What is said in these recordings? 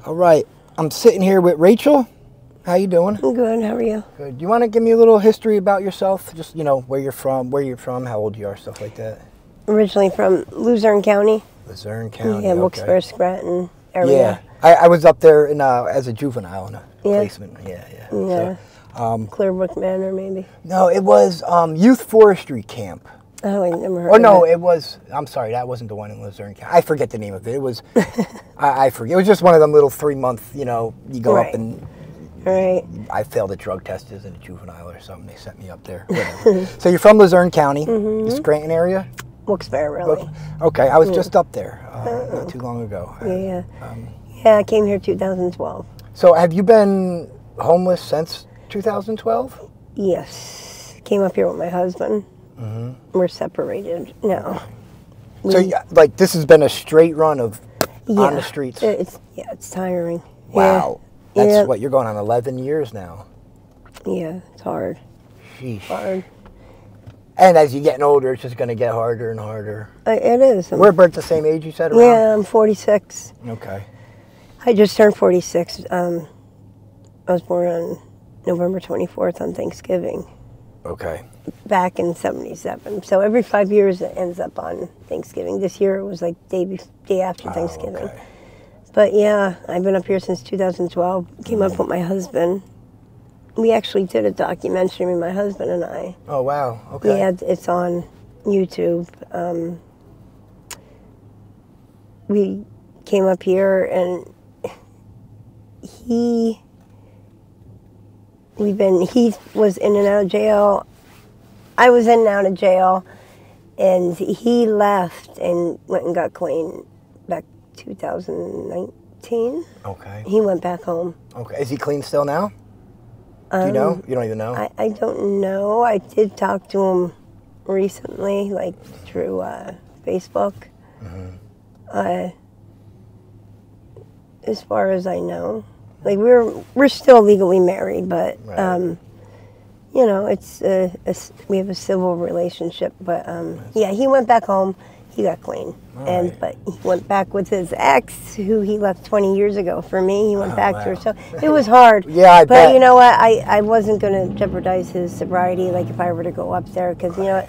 All right, I'm sitting here with Rachel. How you doing? I'm good. How are you? Good. Do you want to give me a little history about yourself? Just, where you're from, how old you are, stuff like that. Originally from Luzerne County. Luzerne County, Yeah, okay. Wilkes-Barre, Scranton area. Yeah, I was up there as a juvenile in a placement. Yeah. Yeah. So, Clearbrook Manor, maybe. no, it was youth forestry camp. Oh, I never heard Oh, of no, it. it was, I'm sorry, that wasn't the one in Luzerne County. I forget the name of it. It was, I forget. It was just one of them little 3-month, you go up and I failed a drug test as a juvenile or something. They sent me up there. Whatever. So you're from Luzerne County, the Scranton area? Wilkes-Barre, really. Okay, I was just up there not too long ago. Yeah, I came here 2012. So have you been homeless since 2012? Yes. Came up here with my husband. We're separated now. So, this has been a straight run of on the streets? It's tiring. Wow. That's what, you're going on 11 years now. Yeah, it's hard. Sheesh. Hard. And as you're getting older, it's just going to get harder and harder. It is. We're both the same age, you said? Around? Yeah, I'm 46. Okay. I just turned 46. I was born on November 24th on Thanksgiving. Okay. Back in '77. So every 5 years it ends up on Thanksgiving. This year it was like day after Thanksgiving. Okay. But yeah, I've been up here since 2012. Came up with my husband. We actually did a documentary, my husband and I. Oh, wow. Okay. Yeah, it's on YouTube. We came up here and he was in and out of jail. I was in and out of jail, and he left and went and got clean back 2019. Okay. He went back home. Okay. Is he clean still now? Do you know? You don't even know? I don't know. I did talk to him recently, like through Facebook. As far as I know, like we're still legally married, but it's we have a civil relationship. But yeah, he went back home. He got clean, but he went back with his ex, who he left 20 years ago for me. He went back to her, so it was hard. Yeah, I bet. But you know what? I wasn't going to jeopardize his sobriety, like if I were to go up there, because you know what?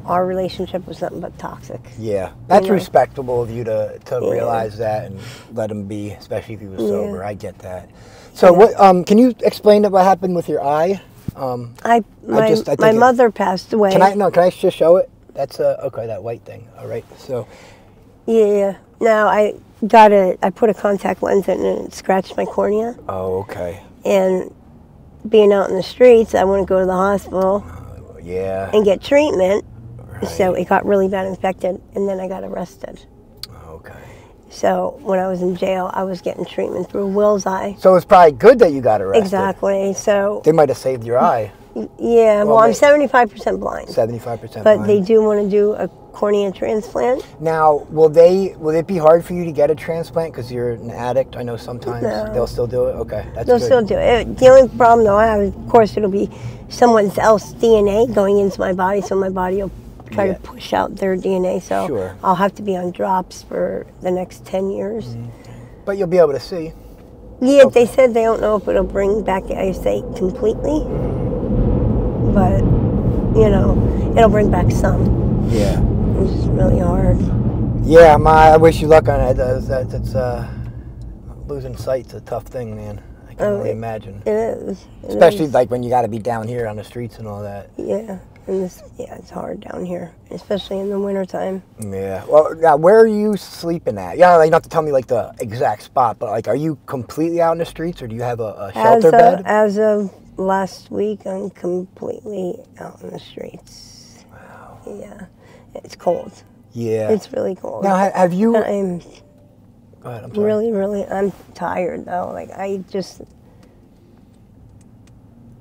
Our relationship was nothing but toxic. Yeah, that's respectable of you to realize that and let him be, especially if he was sober. I get that. So what? Can you explain what happened with your eye? My mother passed away. Can I just show it? That's okay, that white thing. All right. So. Yeah. Now I put a contact lens in and it scratched my cornea. Oh, okay. And being out in the streets, I want to go to the hospital. And get treatment. Right. So it got really bad infected, and then I got arrested. Okay. So when I was in jail, I was getting treatment through Will's eye. So it's probably good that you got arrested. Exactly. So they might have saved your eye. Yeah. Well, I'm 75% blind. 75% blind. But they do want to do a cornea transplant. Now, will it be hard for you to get a transplant because you're an addict? I know sometimes they'll still do it. Okay, that's They'll good. still do it. The only problem though, of course, it'll be someone else's DNA going into my body, so my body will try to push out their DNA. So I'll have to be on drops for the next 10 years. But you'll be able to see. Yeah, they said they don't know if it'll bring back eyesight completely, but it'll bring back some. Yeah. It's really hard. Yeah, I wish you luck on it. That's losing sight's a tough thing, man. I can only imagine. It is. Especially like when you got to be down here on the streets and all that. Yeah, it's hard down here, especially in the wintertime. Yeah. Well, now where are you sleeping at? Yeah, you don't have to tell me like the exact spot, but like, are you completely out in the streets, or do you have a shelter bed? As of last week, I'm completely out in the streets. Wow. Yeah. It's cold. Yeah. It's really cold. Now, have you... Go ahead, I'm sorry. Really, I'm tired, though. Like, I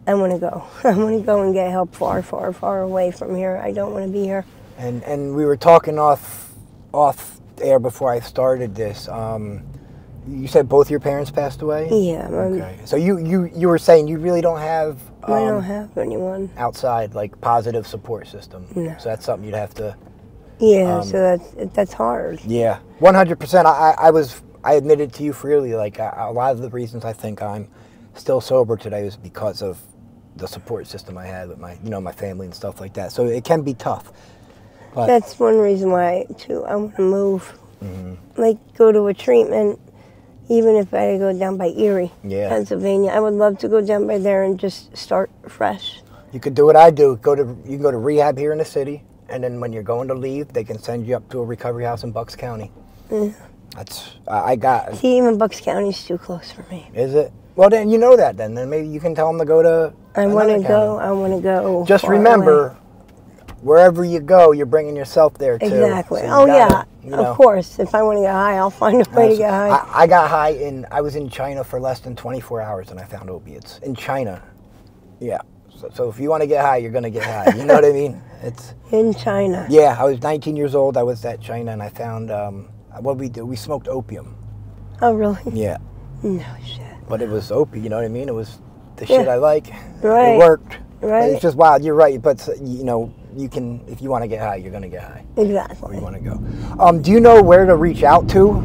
want to go. I want to go and get help far, far, far away from here. I don't want to be here. And we were talking off air before I started this. You said both your parents passed away? Yeah. Okay. So you were saying you really don't have... I don't have anyone. Outside, like, positive support system. No. So that's something you'd have to... Yeah, so that's hard. Yeah, 100%. I was I admitted to you freely, like a lot of the reasons I think I'm still sober today is because of the support system I had with my, my family and stuff like that. So it can be tough. But that's one reason why, too, I want to move. Like, go to a treatment, even if I had to go down by Erie, Pennsylvania. I would love to go down by there and just start fresh. You could do what I do. You can go to rehab here in the city, and then when you're going to leave, they can send you up to a recovery house in Bucks County. See, even Bucks County's too close for me. Is it? Well, then you know that. Then maybe you can tell them to go to. I want to go. Just remember, wherever you go, you're bringing yourself there too. Exactly. So of course. If I want to get high, I'll find a way to get high. I got high I was in China for less than 24 hours and I found opiates. In China. Yeah. So if you want to get high, you're going to get high. You know what I mean? It's in China. Yeah. I was 19 years old. I was at China and I found, what we do, we smoked opium. Oh, really? Yeah. No shit. But it was opium, you know what I mean? It was the shit I like. Right. It worked. Right. It's just wild. You're right. But, you can, if you want to get high, you're going to get high. Exactly. Where you want to go. Do you know where to reach out to,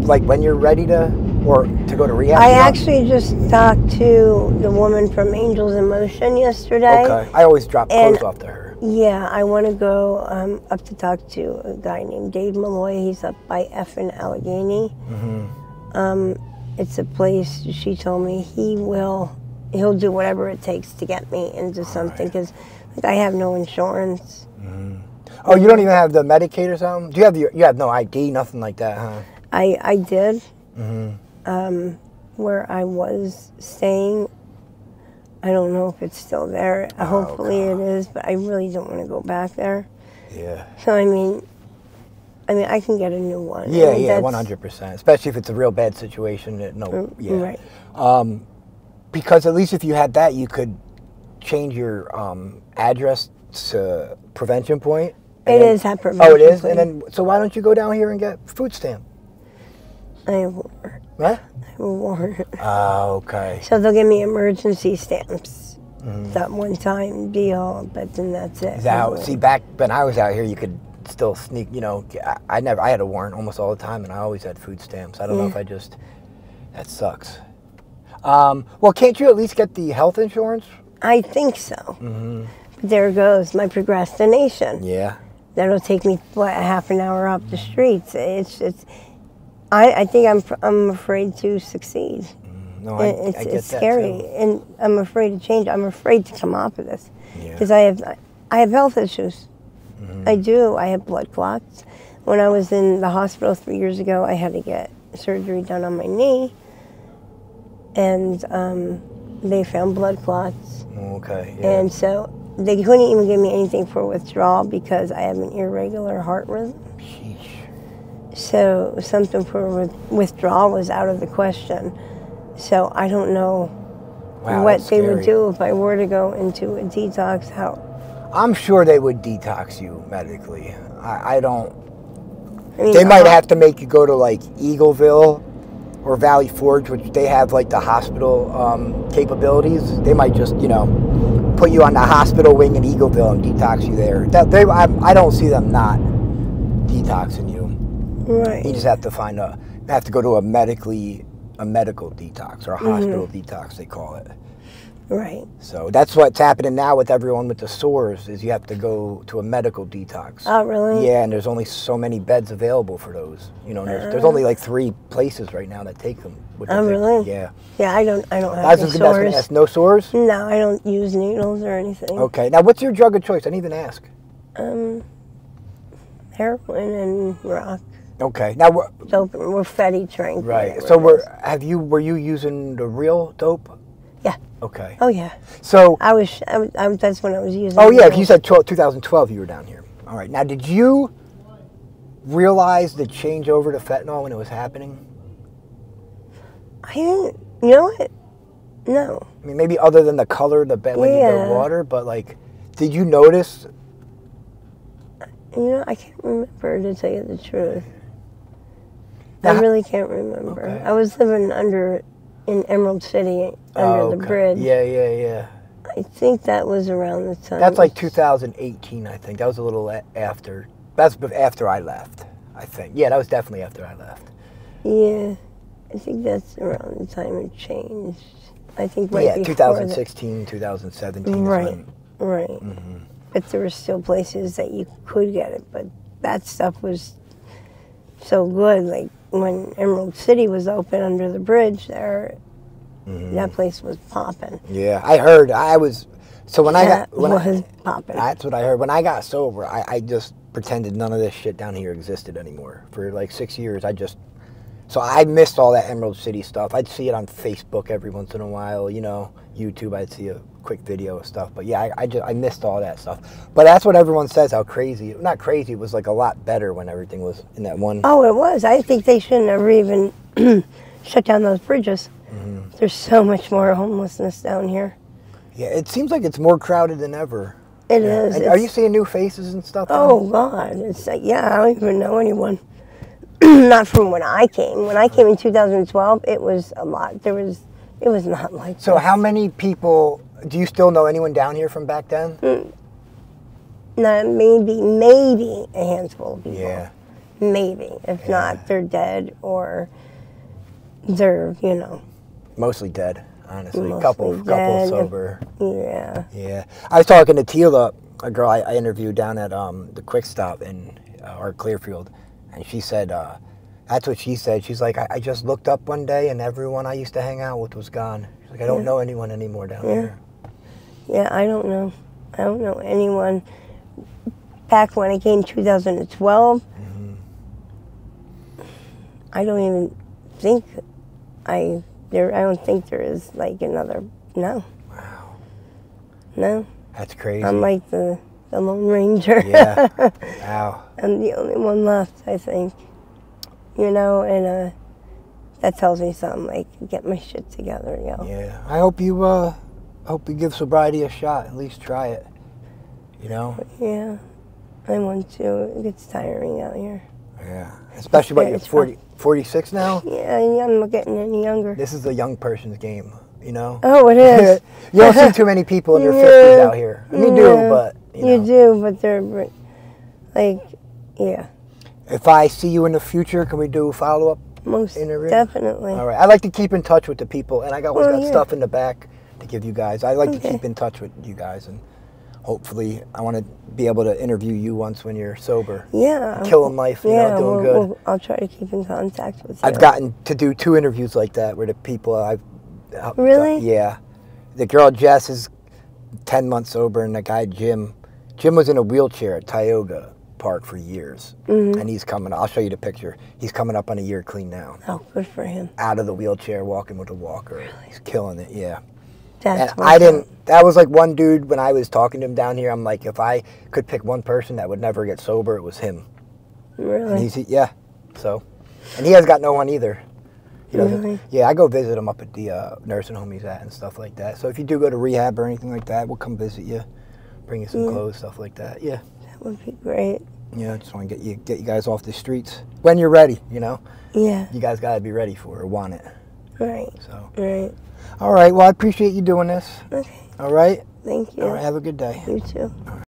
like when you're ready to go to rehab? I actually just talked to the woman from Angels in Motion yesterday. Okay. I always drop clothes off to her. Yeah, I want to go up to talk to a guy named Dave Malloy. He's up by F in Allegheny. It's a place, she told me, he'll do whatever it takes to get me into something, because I have no insurance. Oh, you don't even have the Medicaid or something? Do you have no ID, nothing like that, huh? I did. Where I was staying, I don't know if it's still there. Hopefully it is, but I really don't want to go back there. Yeah. So I mean, I can get a new one. Yeah, 100%. Especially if it's a real bad situation. Right. Because at least if you had that, you could change your address to Prevention Point. It is at Prevention Point. Oh, it is? And then, so why don't you go down here and get food stamp? I have war. What? I have a war. Oh, okay. So they'll give me emergency stamps. That one time deal, but then that's it. See, back when I was out here, you could still sneak, I had a warrant almost all the time, and I always had food stamps. I don't know if that sucks. Well, can't you at least get the health insurance? I think so. But there goes my procrastination. Yeah. That'll take me, a half an hour up the streets. I think I'm afraid to succeed. No, I get that it's scary, too. and I'm afraid to change. I'm afraid to come off of this because I have health issues. I do. I have blood clots. When I was in the hospital 3 years ago, I had to get surgery done on my knee, and they found blood clots. Okay. Yeah. And so they couldn't even give me anything for withdrawal because I have an irregular heart rhythm. Sheesh. So something for withdrawal was out of the question. So I don't know what they would do if I were to go into a detox. I'm sure they would detox you medically. I don't. They might have to make you go to like Eagleville or Valley Forge, which they have like the hospital capabilities. They might just, put you on the hospital wing in Eagleville and detox you there. I don't see them not detoxing you. Right. You just have to go to a medical detox or a hospital detox, they call it. Right. So that's what's happening now with everyone with the sores, is you have to go to a medical detox. Oh, really? Yeah, and there's only so many beds available for those. There's only like 3 places right now that take them. Oh, really? Yeah. Yeah, I don't have any sores. Ask, no sores? No, I don't use needles or anything. Okay. Now, what's your drug of choice? I didn't even ask. Heroin and rock. Okay. Now, dope. We're fatty trained. Right. So were you using the real dope? Yeah. Okay. Oh yeah. So that's when I was using. Oh yeah, you said 2012 you were down here. All right. Now, did you realize the change over to fentanyl when it was happening? I didn't. You know what? No. I mean, maybe other than the color, when you get water, but like, did you notice? I can't remember, to tell you the truth. I really can't remember. Okay. I was living in Emerald City under the bridge. Yeah. I think that was around the time. That's like 2018, I think. That was a little after. That's after I left, I think. Yeah, that was definitely after I left. Yeah, I think that's around the time it changed. I think right before 2016, 2017. Right, right. Mm-hmm. But there were still places that you could get it, but that stuff was so good. Like when Emerald City was open under the bridge there, that place was popping. Yeah, I heard. So when was popping. That's what I heard. When I got sober, I just pretended none of this shit down here existed anymore. For like 6 years, so I missed all that Emerald City stuff. I'd see it on Facebook every once in a while, you know, YouTube. I'd see a quick video of stuff. But yeah, I missed all that stuff. But that's what everyone says, how crazy. Not crazy, it was like a lot better when everything was in that one. Oh, it was. I think they shouldn't have even shut down those bridges. There's so much more homelessness down here. Yeah, it seems like it's more crowded than ever. It is. Are you seeing new faces and stuff? Oh, God. It's like, I don't even know anyone. Not from when I came. When I came in 2012, it was a lot. It was not like So this. How many people, do you still know anyone down here from back then? No, maybe a handful of people. Yeah. Maybe. If not, they're dead or they're, Mostly dead, honestly. Mostly Couple dead. sober. Yeah. Yeah. I was talking to Tila, a girl I interviewed down at the Quick Stop in our Clearfield. And she said, that's what she said. She's like, I just looked up one day and everyone I used to hang out with was gone. She's like, I don't know anyone anymore down here. Yeah, I don't know. I don't know anyone. Back when I came in 2012, I don't even think I don't think there is like another, no. Wow. No. That's crazy. I'm like the Lone Ranger. Yeah. Wow. I'm the only one left, I think. And that tells me something, like, get my shit together, Yeah. I hope you give sobriety a shot, at least try it, Yeah, I want to. It gets tiring out here. Yeah. Especially when you're 46 now? Yeah, I'm not getting any younger. This is a young person's game, Oh, it is. You don't see too many people in their 50s out here. I mean, you do, but, You do, but they're, like, yeah. If I see you in the future, can we do a follow-up interview? Definitely. All right. I like to keep in touch with the people, and I always got stuff in the back to give you guys. I like to keep in touch with you guys, and hopefully I want to be able to interview you once when you're sober. Yeah. Killing life, doing good. I'll try to keep in contact with you. I've gotten to do 2 interviews like that where the people Really? Yeah. The girl Jess is 10 months sober, and the guy Jim was in a wheelchair at Tioga Park for years, and he's coming. I'll show you the picture. He's coming up on a year clean now. Oh, good for him. Out of the wheelchair, walking with a walker. Really? He's killing it. Yeah. That's That was like one dude when I was talking to him down here. I'm like, if I could pick one person that would never get sober, it was him. Really? And So, and he has got no one either. Really? Yeah, I go visit him up at the nursing home he's at and stuff like that. So if you do go to rehab or anything like that, we'll come visit you, bring you some clothes, stuff like that. Yeah. That would be great. Yeah, I just want to get you guys off the streets when you're ready. Yeah. You guys got to be ready for it or want it. Right. So. Right. All right. Well, I appreciate you doing this. Okay. All right. Thank you. All right. Have a good day. You too.